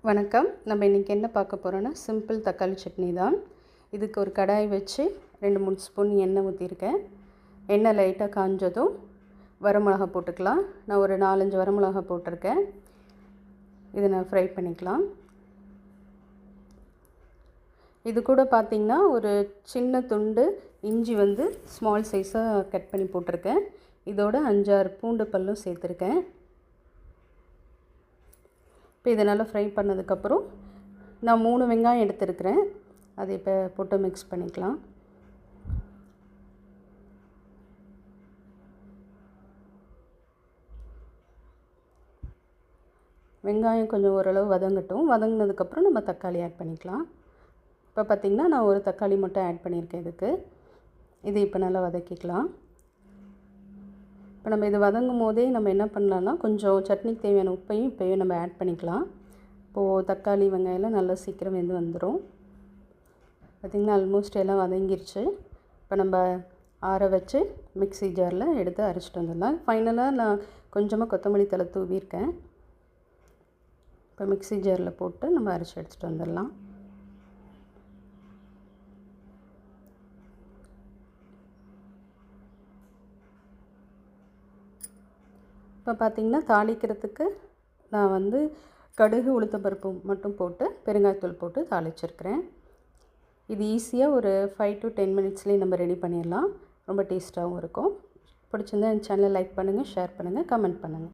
வணக்கம். நம்ம இன்றைக்கி என்ன பார்க்க போகிறோன்னா சிம்பிள் தக்காளி சட்னி தான். இதுக்கு ஒரு கடாய் வச்சு 2-3 ஸ்பூன் எண்ணெய் ஊற்றிருக்கேன். எண்ணெய் லைட்டாக காஞ்சதும் வரமிளகா போட்டுக்கலாம். நான் ஒரு 4-5 வரமிளகா போட்டிருக்கேன். இதை நான் ஃப்ரை பண்ணிக்கலாம். இது கூட பார்த்திங்கன்னா ஒரு சின்ன துண்டு இஞ்சி ஸ்மால் சைஸாக கட் பண்ணி போட்டிருக்கேன். இதோட 5-6 பூண்டு பல்லும் சேர்த்துருக்கேன். இப்போ இதை நல்லா ஃப்ரை பண்ணதுக்கப்புறம் நான் 3 வெங்காயம் எடுத்துருக்கிறேன். அதை இப்போ போட்டு மிக்ஸ் பண்ணிக்கலாம். வெங்காயம் கொஞ்சம் ஓரளவு வதங்கட்டும். வதங்கினதுக்கப்புறம் நம்ம தக்காளி ஆட் பண்ணிக்கலாம். இப்போ பார்த்திங்கன்னா நான் ஒரு தக்காளி மட்டும் ஆட் பண்ணியிருக்கேன் இதுக்கு. இது இப்போ நல்லா வதக்கிக்கலாம். இப்போ நம்ம இது வதங்கும் போதே நம்ம என்ன பண்ணலான்னா கொஞ்சம் சட்னிக்கு தேவையான உப்பையும் இப்போயும் நம்ம ஆட் பண்ணிக்கலாம். இப்போது தக்காளி வெங்காயம்லாம் நல்லா சீக்கிரம் வந்துடும். பார்த்திங்கன்னா ஆல்மோஸ்ட் எல்லாம் வதங்கிருச்சு. இப்போ நம்ம ஆற வச்சு மிக்ஸி ஜாரில் எடுத்து அரைச்சிட்டு வந்துடலாம். ஃபைனலாக நான் கொஞ்சமாக கொத்தமல்லி தழை தூவியிருக்கேன். இப்போ மிக்ஸி ஜாரில் போட்டு நம்ம அரைச்சி எடுத்துகிட்டு வந்துடலாம். இப்போ பார்த்திங்கன்னா தாளிக்கிறதுக்கு நான் கடுகு உளுத்தம்பருப்பு மட்டும் போட்டு பெருங்காயத்தூள் போட்டு தாளிச்சிருக்கிறேன். இது ஈஸியாக ஒரு 5 to 10 மினிட்ஸ்லேயே நம்ம ரெடி பண்ணிடலாம். ரொம்ப டேஸ்ட்டாகவும் இருக்கும். பிடிச்சிருந்தா என் சேனலை லைக் பண்ணுங்கள், ஷேர் பண்ணுங்கள், கமெண்ட் பண்ணுங்கள்.